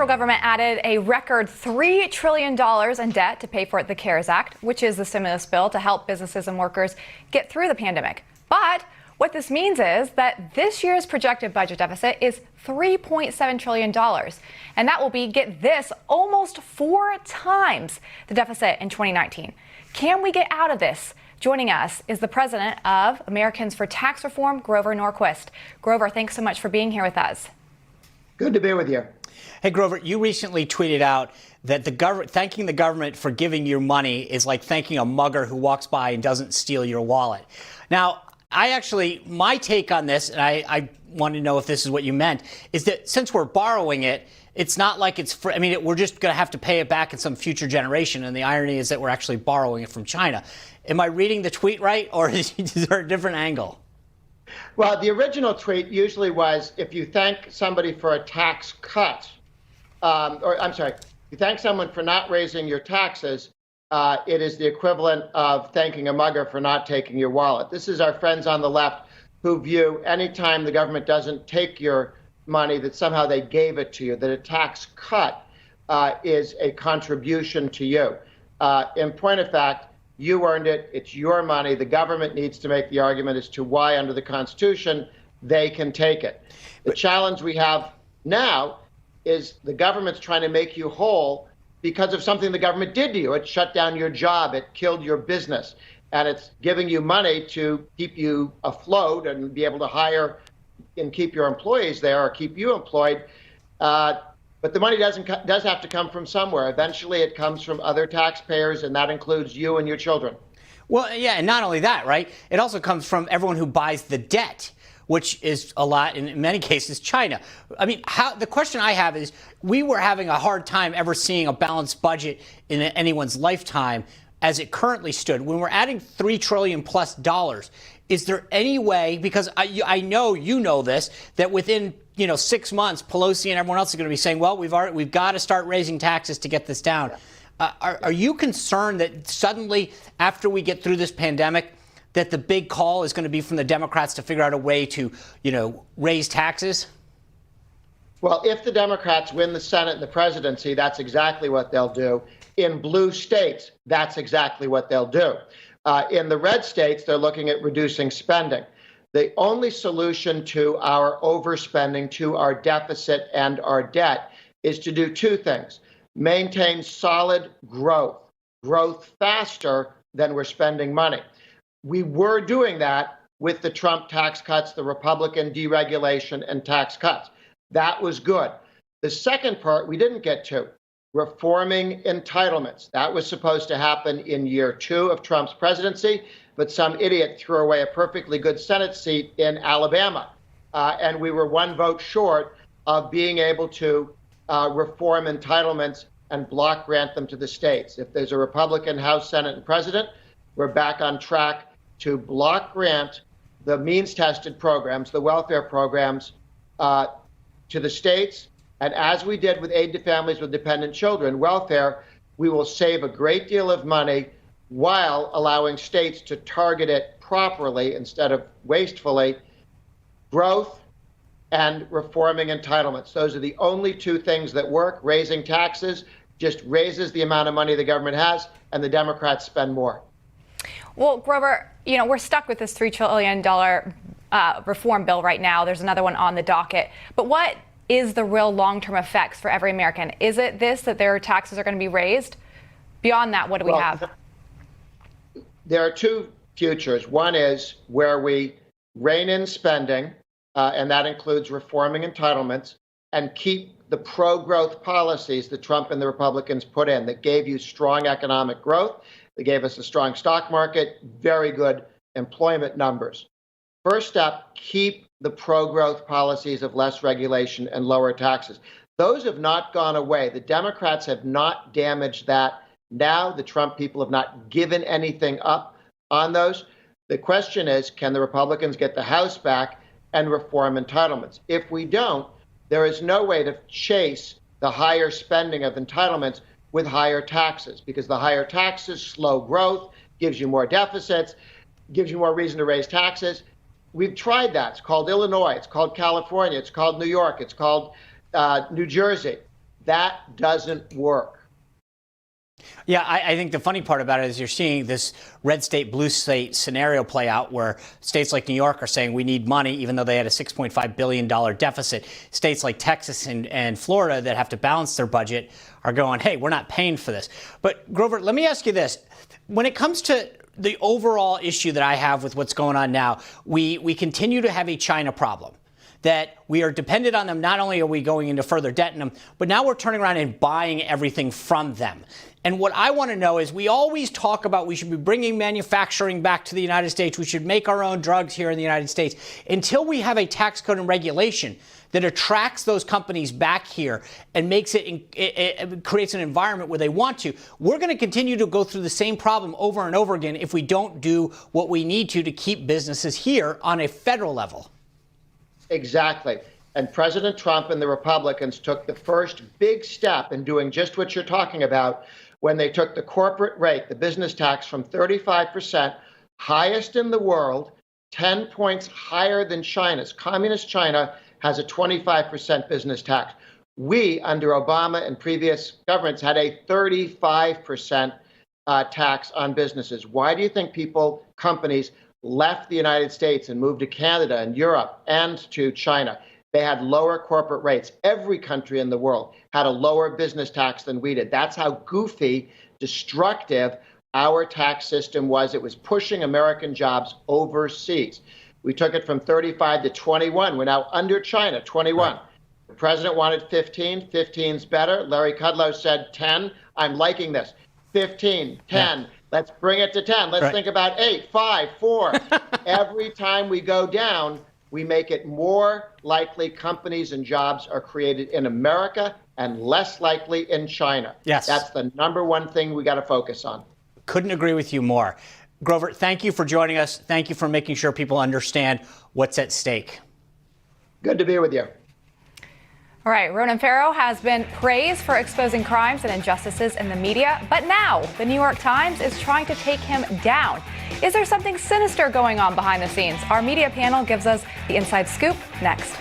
federal government added a record $3 trillion in debt to pay for the CARES Act, which is the stimulus bill to help businesses and workers get through the pandemic. But what this means is that this year's projected budget deficit is $3.7 trillion. And that will be, get this, almost 4 times the deficit in 2019. Can we get out of this? Joining us is the president of Americans for Tax Reform, Grover Norquist. Grover, thanks so much for being here with us. Good to be with you. Hey, Grover, you recently tweeted out that thanking the government for giving you money is like thanking a mugger who walks by and doesn't steal your wallet. Now, my take on this, and I want to know if this is what you meant, is that since we're borrowing it, it's not like it's free. I mean, we're just going to have to pay it back in some future generation. And the irony is that we're actually borrowing it from China. Am I reading the tweet right, or is there a different angle? Well, the original tweet usually was, if you thank somebody for a tax cut, you thank someone for not raising your taxes, it is the equivalent of thanking a mugger for not taking your wallet. This is our friends on the left who view anytime the government doesn't take your money that somehow they gave it to you, that a tax cut is a contribution to you. In point of fact, you earned it. It's your money. The government needs to make the argument as to why, under the Constitution, they can take it. The challenge we have now is the government's trying to make you whole because of something the government did to you. It shut down your job. It killed your business. And it's giving you money to keep you afloat and be able to hire and keep your employees there or keep you employed. But the money does have to come from somewhere. Eventually, it comes from other taxpayers, and that includes you and your children. Well, yeah, and not only that, right? It also comes from everyone who buys the debt, which is a lot, in many cases, China. I mean, the question I have is, we were having a hard time ever seeing a balanced budget in anyone's lifetime as it currently stood. When we're adding $3 trillion plus, is there any way, because I know you know this, that within 6 months, Pelosi and everyone else is going to be saying, well, we've got to start raising taxes to get this down. Are you concerned that suddenly, after we get through this pandemic, that the big call is going to be from the Democrats to figure out a way to, raise taxes? Well, if the Democrats win the Senate and the presidency, that's exactly what they'll do. In blue states, that's exactly what they'll do. In the red states, they're looking at reducing spending. The only solution to our overspending, to our deficit and our debt, is to do two things. Maintain solid growth faster than we're spending money. We were doing that with the Trump tax cuts, the Republican deregulation and tax cuts. That was good. The second part we didn't get to, reforming entitlements. That was supposed to happen in year 2 of Trump's presidency, but some idiot threw away a perfectly good Senate seat in Alabama. And we were 1 vote short of being able to reform entitlements and block grant them to the states. If there's a Republican House, Senate, and President, we're back on track to block grant the means-tested programs, the welfare programs, to the states. And as we did with aid to families with dependent children, welfare, we will save a great deal of money while allowing states to target it properly instead of wastefully. Growth and reforming entitlements. Those are the only 2 things that work. Raising taxes just raises the amount of money the government has, and the Democrats spend more. Well, Grover, we're stuck with this $3 trillion reform bill right now. There's another one on the docket. But what is the real long-term effects for every American? Is it that their taxes are going to be raised? Beyond that, what do we have? There are 2 futures. One is where we rein in spending, and that includes reforming entitlements, and keep the pro-growth policies that Trump and the Republicans put in that gave you strong economic growth. They gave us a strong stock market, very good employment numbers. First step, keep the pro-growth policies of less regulation and lower taxes. Those have not gone away. The Democrats have not damaged that. Now the Trump people have not given anything up on those. The question is, can the Republicans get the House back and reform entitlements? If we don't, there is no way to chase the higher spending of entitlements with higher taxes, because the higher taxes slow growth, gives you more deficits, gives you more reason to raise taxes. We've tried that. It's called Illinois. It's called California. It's called New York. It's called New Jersey. That doesn't work. Yeah, I think the funny part about it is you're seeing this red state, blue state scenario play out where states like New York are saying we need money, even though they had a $6.5 billion deficit. States like Texas and Florida that have to balance their budget are going, hey, we're not paying for this. But Grover, let me ask you this. When it comes to the overall issue that I have with what's going on now, we continue to have a China problem. That we are dependent on them. Not only are we going into further debt in them, but now we're turning around and buying everything from them. And what I want to know is we always talk about we should be bringing manufacturing back to the United States. We should make our own drugs here in the United States. Until we have a tax code and regulation that attracts those companies back here and makes it creates an environment where they want to, we're going to continue to go through the same problem over and over again if we don't do what we need to keep businesses here on a federal level. Exactly. And President Trump and the Republicans took the first big step in doing just what you're talking about when they took the corporate rate, the business tax, from 35%, highest in the world, 10 points higher than China's. Communist China has a 25% business tax. We, under Obama and previous governments, had a 35% tax on businesses. Why do you think companies left the United States and moved to Canada and Europe and to China? They had lower corporate rates. Every country in the world had a lower business tax than we did. That's how goofy, destructive our tax system was. It was pushing American jobs overseas. We took it from 35 to 21. We're now under China, 21. Right. The president wanted 15. 15's better. Larry Kudlow said 10. I'm liking this. 15, 10. Yeah. Let's bring it to 10. Let's think about 8, 5, 4. Every time we go down, we make it more likely companies and jobs are created in America and less likely in China. Yes. That's the number one thing we got to focus on. Couldn't agree with you more. Grover, thank you for joining us. Thank you for making sure people understand what's at stake. Good to be with you. All right, Ronan Farrow has been praised for exposing crimes and injustices in the media, but now the New York Times is trying to take him down. Is there something sinister going on behind the scenes? Our media panel gives us the inside scoop next.